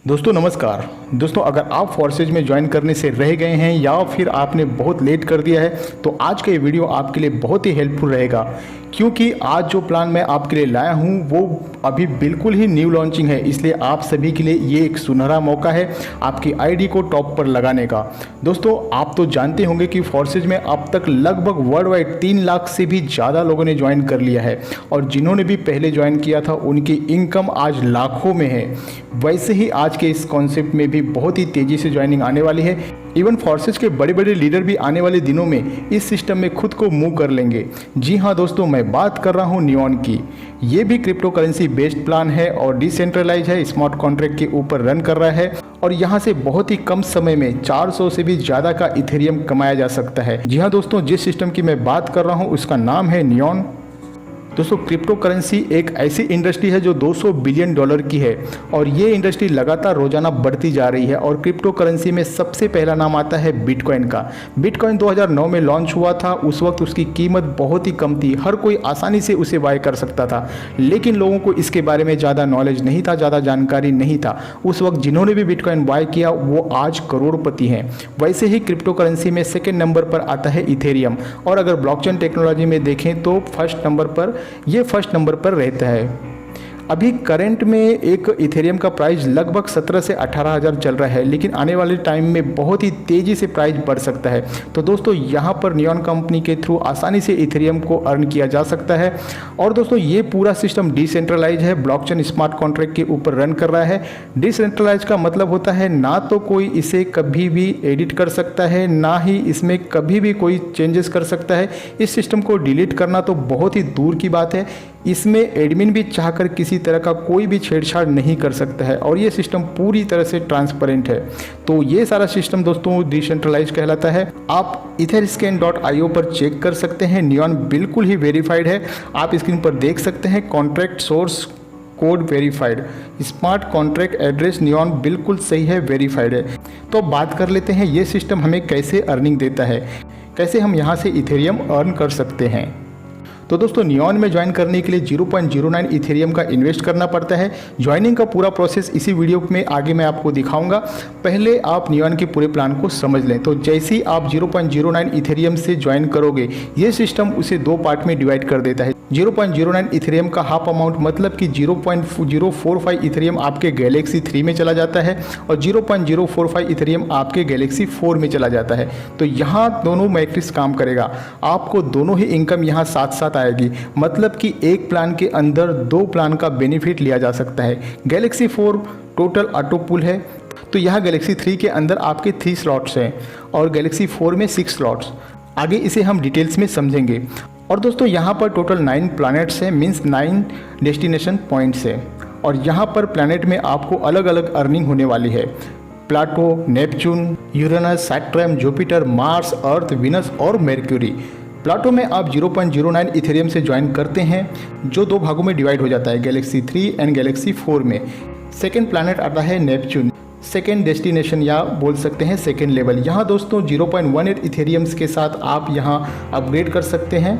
दोस्तों नमस्कार। दोस्तों अगर आप फोर्सेज में ज्वाइन करने से रह गए हैं या फिर आपने बहुत लेट कर दिया है तो आज का ये वीडियो आपके लिए बहुत ही हेल्पफुल रहेगा, क्योंकि आज जो प्लान मैं आपके लिए लाया हूँ वो अभी बिल्कुल ही न्यू लॉन्चिंग है। इसलिए आप सभी के लिए ये एक सुनहरा मौका है आपकी आईडी को टॉप पर लगाने का। दोस्तों आप तो जानते होंगे कि फोर्सेज में अब तक लगभग वर्ल्ड वाइड 3 लाख से भी ज़्यादा लोगों ने ज्वाइन कर लिया है और जिन्होंने भी पहले ज्वाइन किया था उनकी इनकम आज लाखों में है। वैसे ही आज के इस कॉन्सेप्ट में भी बहुत ही तेज़ी से ज्वाइनिंग आने वाली है। इवन फोर्सेज के बड़े बड़े लीडर भी आने वाले दिनों में इस सिस्टम में खुद को मूव कर लेंगे। जी हाँ दोस्तों, मैं बात कर रहा हूँ नियॉन की। ये भी क्रिप्टो करेंसी बेस्ड प्लान है और डिसेंट्रलाइज है, स्मार्ट कॉन्ट्रैक्ट के ऊपर रन कर रहा है और यहाँ से बहुत ही कम समय में 400 से भी ज़्यादा का इथेरियम कमाया जा सकता है। जी हाँ दोस्तों, जिस सिस्टम की मैं बात कर रहा हूँ उसका नाम है नियॉन। दोस्तों क्रिप्टो करेंसी एक ऐसी इंडस्ट्री है जो $200 बिलियन की है और ये इंडस्ट्री लगातार रोजाना बढ़ती जा रही है। और क्रिप्टो करेंसी में सबसे पहला नाम आता है बिटकॉइन का। बिटकॉइन 2009 में लॉन्च हुआ था। उस वक्त उसकी कीमत बहुत ही कम थी, हर कोई आसानी से उसे बाय कर सकता था, लेकिन लोगों को इसके बारे में ज़्यादा नॉलेज नहीं था, ज़्यादा जानकारी नहीं था। उस वक्त जिन्होंने भी बिटकॉइन बाय किया वो आज करोड़पति हैं। वैसे ही क्रिप्टो करेंसी में सेकेंड नंबर पर आता है इथेरियम और अगर ब्लॉकचेन टेक्नोलॉजी में देखें तो फर्स्ट नंबर पर रहता है। अभी करंट में एक इथेरियम का प्राइस लगभग 17 से 18 हज़ार चल रहा है, लेकिन आने वाले टाइम में बहुत ही तेज़ी से प्राइस बढ़ सकता है। तो दोस्तों यहाँ पर नियॉन कंपनी के थ्रू आसानी से इथेरियम को अर्न किया जा सकता है। और दोस्तों ये पूरा सिस्टम डिसेंट्रलाइज है, ब्लॉकचेन स्मार्ट कॉन्ट्रैक्ट के ऊपर रन कर रहा है। डिसेंट्रलाइज का मतलब होता है ना तो कोई इसे कभी भी एडिट कर सकता है, ना ही इसमें कभी भी कोई चेंजेस कर सकता है। इस सिस्टम को डिलीट करना तो बहुत ही दूर की बात है। इसमें एडमिन भी चाहकर किसी तरह का कोई भी छेड़छाड़ नहीं कर सकता है और ये सिस्टम पूरी तरह से ट्रांसपेरेंट है। तो ये सारा सिस्टम दोस्तों डिसेंट्रलाइज कहलाता है। आप etherscan.io पर चेक कर सकते हैं। नियॉन बिल्कुल ही वेरीफाइड है। आप स्क्रीन पर देख सकते हैं contract source code verified, smart contract address neon बिल्कुल सही है, वेरीफाइड है। तो बात कर लेते हैं ये सिस्टम हमें कैसे अर्निंग देता है, कैसे हम यहाँ से इथेरियम अर्न कर सकते हैं। तो दोस्तों नियॉन में ज्वाइन करने के लिए 0.09 इथेरियम का इन्वेस्ट करना पड़ता है। ज्वाइनिंग का पूरा प्रोसेस इसी वीडियो में आगे मैं आपको दिखाऊंगा। पहले आप नियॉन के पूरे प्लान को समझ लें। तो जैसे ही आप 0.09 इथेरियम से ज्वाइन करोगे ये सिस्टम उसे 2 पार्ट में डिवाइड कर देता है। 0.09 इथेरियम का हाफ अमाउंट मतलब कि 0.045 इथेरियम आपके गैलेक्सी 3 में चला जाता है और 0.045 इथेरियम आपके गैलेक्सी 4 में चला जाता है। तो यहाँ दोनों मैट्रिक्स काम करेगा, आपको दोनों ही इनकम यहाँ साथ साथ आएगी। मतलब कि एक प्लान के अंदर 2 प्लान का बेनिफिट लिया जा सकता है। गैलेक्सी 4 टोटल ऑटो पुल है, तो यहाँ गैलेक्सी 3 के अंदर आपके 3 स्लॉट्स हैं और गैलेक्सी 4 में 6 स्लॉट्स। आगे इसे हम डिटेल्स में समझेंगे। और दोस्तों यहाँ पर टोटल 9 प्लैनेट्स हैं, मीन्स 9 डेस्टिनेशन पॉइंट्स हैं और यहाँ पर प्लैनेट में आपको अलग अलग अर्निंग होने वाली है। Pluto, Neptune, Uranus, Saturn, Jupiter, Mars, Earth, Venus और मर्क्यूरी। प्लाटो में आप 0.09 इथेरियम से ज्वाइन करते हैं जो 2 भागों में डिवाइड हो जाता है, गैलेक्सी 3 एंड गैलेक्सी 4 में। सेकेंड प्लैनेट आता है नेपच्यून, सेकेंड डेस्टिनेशन या बोल सकते हैं सेकेंड लेवल। यहाँ दोस्तों 0.18 इथेरियम्स के साथ आप यहाँ अपग्रेड कर सकते हैं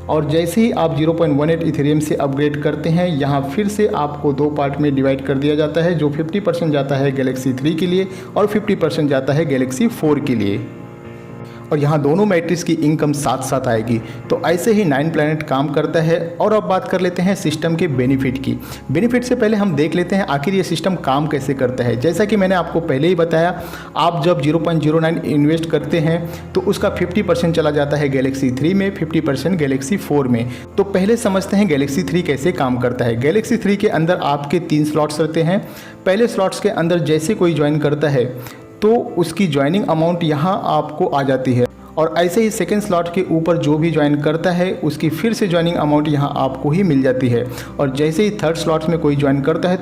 और जैसे ही आप 0.18 इथेरियम से अपग्रेड करते हैं यहाँ फिर से आपको 2 पार्ट में डिवाइड कर दिया जाता है, जो 50% जाता है गैलेक्सी 3 के लिए और 50% जाता है गैलेक्सी 4 के लिए। और यहाँ दोनों मैट्रिक्स की इनकम साथ साथ आएगी। तो ऐसे ही 9 प्लैनेट काम करता है। और अब बात कर लेते हैं सिस्टम के बेनिफिट की। बेनिफिट से पहले हम देख लेते हैं आखिर ये सिस्टम काम कैसे करता है। जैसा कि मैंने आपको पहले ही बताया, आप जब 0.09 इन्वेस्ट करते हैं तो उसका 50% चला जाता है गैलेक्सी 3 में, 50% गैलेक्सी 4 में। तो पहले समझते हैं गैलेक्सी 3 कैसे काम करता है। गैलेक्सी 3 के अंदर आपके 3 स्लॉट्स रहते हैं। पहले स्लॉट्स के अंदर जैसे कोई ज्वाइन करता है तो उसकी ज्वाइनिंग अमाउंट यहाँ आपको आ जाती है और ऐसे ही सेकेंड स्लॉट के ऊपर जो भी ज्वाइन करता है उसकी फिर से ज्वाइनिंग अमाउंट यहाँ आपको ही मिल जाती है। और जैसे ही थर्ड स्लॉट्स में कोई ज्वाइन करता है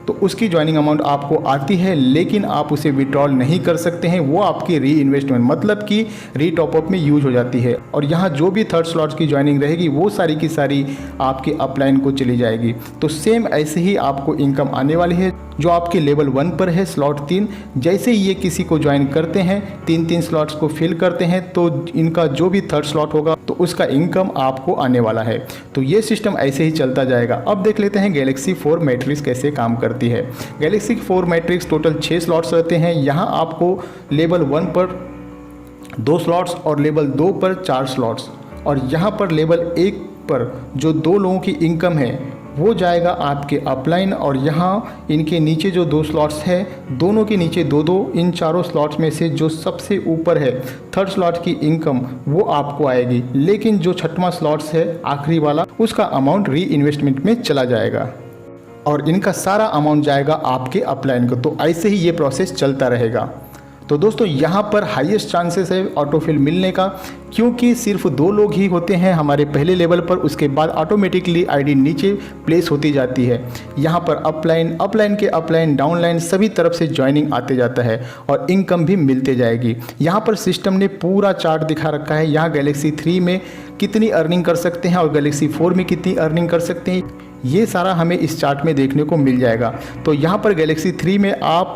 तो उसकी ज्वाइनिंग अमाउंट आपको आती है, लेकिन आप उसे विड्रॉल नहीं कर सकते हैं। वो आपकी री इन्वेस्टमेंट मतलब कि री टॉपअप में यूज हो जाती है और यहाँ जो भी थर्ड स्लॉट्स की ज्वाइनिंग रहेगी वो सारी की सारी आपके अपलाइन को चली जाएगी। तो सेम ऐसे ही आपको इनकम आने वाली है जो आपके लेवल 1 पर है, स्लॉट 3। जैसे ही ये किसी को ज्वाइन करते हैं, 3 स्लॉट्स को फिल करते हैं तो इनका जो भी थर्ड स्लॉट होगा तो उसका इनकम आपको आने वाला है। तो ये सिस्टम ऐसे ही चलता जाएगा। अब देख लेते हैं गैलेक्सी 4 मैट्रिक्स कैसे काम करती है। गैलेक्सी 4 मैट्रिक्स टोटल 6 स्लॉट्स रहते हैं। यहाँ आपको लेवल 1 पर 2 स्लॉट्स और लेवल 2 पर 4 स्लॉट्स, और यहाँ पर लेवल 1 पर जो 2 लोगों की इनकम है वो जाएगा आपके अपलाइन, और यहाँ इनके नीचे जो 2 स्लॉट्स हैं दोनों के नीचे 2-2, इन चारों स्लॉट्स में से जो सबसे ऊपर है 3rd स्लॉट की इनकम वो आपको आएगी, लेकिन जो 6वां स्लॉट्स है आखिरी वाला उसका अमाउंट री इन्वेस्टमेंट में चला जाएगा और इनका सारा अमाउंट जाएगा आपके अपलाइन को। तो ऐसे ही ये प्रोसेस चलता रहेगा। तो दोस्तों यहाँ पर हाईएस्ट चांसेस है ऑटोफिल मिलने का, क्योंकि सिर्फ 2 लोग ही होते हैं हमारे पहले लेवल पर, उसके बाद ऑटोमेटिकली आईडी नीचे प्लेस होती जाती है। यहाँ पर अपलाइन के अपलाइन डाउनलाइन सभी तरफ से ज्वाइनिंग आते जाता है और इनकम भी मिलते जाएगी। यहाँ पर सिस्टम ने पूरा चार्ट दिखा रखा है, यहाँ गैलेक्सी 3 में कितनी अर्निंग कर सकते हैं और गैलेक्सी 4 में कितनी अर्निंग कर सकते हैं, ये सारा हमें इस चार्ट में देखने को मिल जाएगा। तो यहाँ पर गैलेक्सी 3 में आप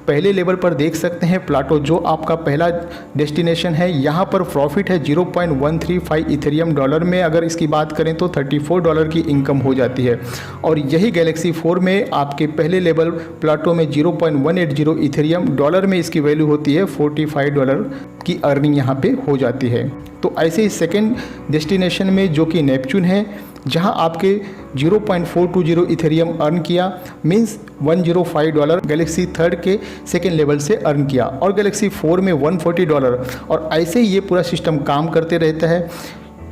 पहले लेवल पर देख सकते हैं प्लाटो, जो आपका पहला डेस्टिनेशन है। यहाँ पर प्रॉफिट है 0.135 इथेरियम डॉलर में, अगर इसकी बात करें तो $34 की इनकम हो जाती है। और यही गैलेक्सी 4 में आपके पहले लेवल प्लाटो में 0.180 इथेरियम डॉलर में इसकी वैल्यू होती है, $45 की अर्निंग यहाँ पे हो जाती है। तो ऐसे ही सेकेंड डेस्टिनेशन में जो कि नेपच्यून है, जहां आपके 0.420 इथेरियम अर्न किया, मींस $105 गैलेक्सी 3 के सेकेंड लेवल से अर्न किया, और गैलेक्सी 4 में $140, और ऐसे ही ये पूरा सिस्टम काम करते रहता है,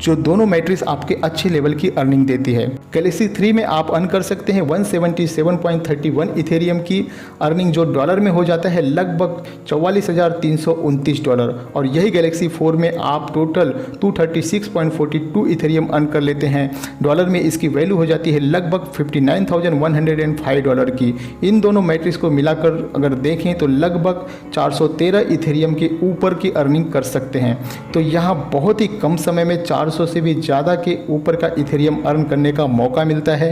जो दोनों मैट्रिक्स आपके अच्छे लेवल की अर्निंग देती है। गैलेक्सी 3 में आप अर्न कर सकते हैं 177.31 इथेरियम की अर्निंग, जो डॉलर में हो जाता है लगभग $44,329, और यही गैलेक्सी 4 में आप टोटल 236.42 इथेरियम अर्न कर लेते हैं। डॉलर में इसकी वैल्यू हो जाती है लगभग $59,105 की। इन दोनों मैट्रिक्स को मिलाकर अगर देखें तो लगभग 413 इथेरियम के ऊपर की अर्निंग कर सकते हैं। तो यहाँ बहुत ही कम समय में 400 से भी ज़्यादा के ऊपर का इथेरियम अर्न करने का मौका मिलता है।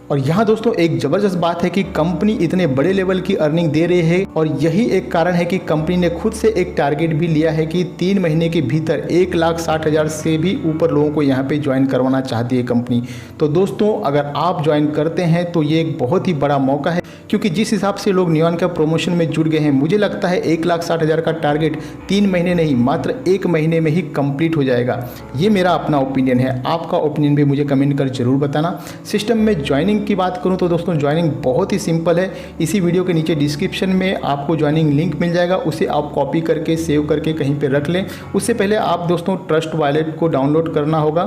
और यहाँ दोस्तों एक ज़बरदस्त बात है कि कंपनी इतने बड़े लेवल की अर्निंग दे रही है, और यही एक कारण है कि कंपनी ने खुद से एक टारगेट भी लिया है कि 3 महीने के भीतर 1,60,000 से भी ऊपर लोगों को यहाँ पे ज्वाइन करवाना चाहती है कंपनी। तो दोस्तों अगर आप ज्वाइन करते हैं तो ये एक बहुत ही बड़ा मौका है, क्योंकि जिस हिसाब से लोग नियॉन का प्रमोशन में जुड़ गए हैं, मुझे लगता है 1,60,000 का टारगेट 3 महीने नहीं मात्र 1 महीने में ही कंप्लीट हो जाएगा। ये मेरा अपना ओपिनियन है, आपका ओपिनियन भी मुझे कमेंट कर जरूर बताना। सिस्टम में ज्वाइनिंग की बात करूं तो दोस्तों ज्वाइनिंग बहुत ही सिंपल है। इसी वीडियो के नीचे डिस्क्रिप्शन में आपको ज्वाइनिंग लिंक मिल जाएगा, उसे आप कॉपी करके सेव करके कहीं पे रख लें। उससे पहले आप दोस्तों ट्रस्ट वॉलेट को डाउनलोड करना होगा,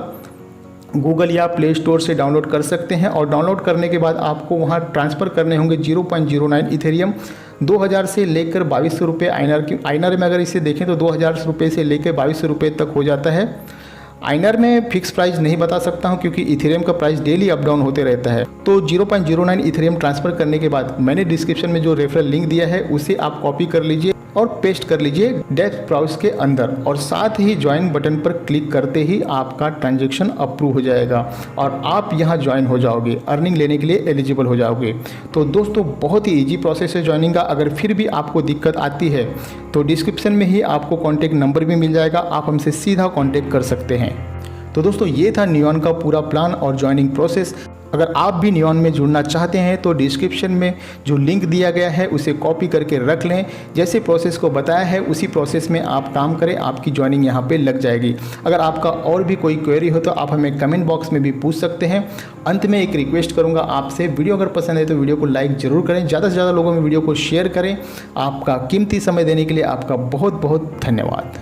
गूगल या प्ले स्टोर से डाउनलोड कर सकते हैं, और डाउनलोड करने के बाद आपको वहां ट्रांसफ़र करने होंगे 0.09 इथेरियम। 2000 से लेकर 2200 रुपये आइनर में अगर इसे देखें तो 2000 रुपये से लेकर 2200 रुपये तक हो जाता है। आइनर में फिक्स प्राइस नहीं बता सकता हूं, क्योंकि इथेरियम का प्राइस डेली अप डाउन होते रहता है। तो 0.09 इथेरियम ट्रांसफ़र करने के बाद मैंने डिस्क्रिप्शन में जो रेफरल लिंक दिया है उसे आप कॉपी कर लीजिए और पेस्ट कर लीजिए डेस्क ब्राउज के अंदर, और साथ ही ज्वाइन बटन पर क्लिक करते ही आपका ट्रांजैक्शन अप्रूव हो जाएगा और आप यहां ज्वाइन हो जाओगे, अर्निंग लेने के लिए एलिजिबल हो जाओगे। तो दोस्तों बहुत ही इजी प्रोसेस है ज्वाइनिंग का। अगर फिर भी आपको दिक्कत आती है तो डिस्क्रिप्शन में ही आपको कॉन्टैक्ट नंबर भी मिल जाएगा, आप हमसे सीधा कॉन्टैक्ट कर सकते हैं। तो दोस्तों ये था नियॉन का पूरा प्लान और ज्वाइनिंग प्रोसेस। अगर आप भी नियॉन में जुड़ना चाहते हैं तो डिस्क्रिप्शन में जो लिंक दिया गया है उसे कॉपी करके रख लें। जैसे प्रोसेस को बताया है उसी प्रोसेस में आप काम करें, आपकी ज्वाइनिंग यहाँ पे लग जाएगी। अगर आपका और भी कोई क्वेरी हो तो आप हमें कमेंट बॉक्स में भी पूछ सकते हैं। अंत में एक रिक्वेस्ट करूँगा आपसे, वीडियो अगर पसंद है तो वीडियो को लाइक ज़रूर करें, ज़्यादा से ज़्यादा लोगों में वीडियो को शेयर करें। आपका कीमती समय देने के लिए आपका बहुत बहुत धन्यवाद।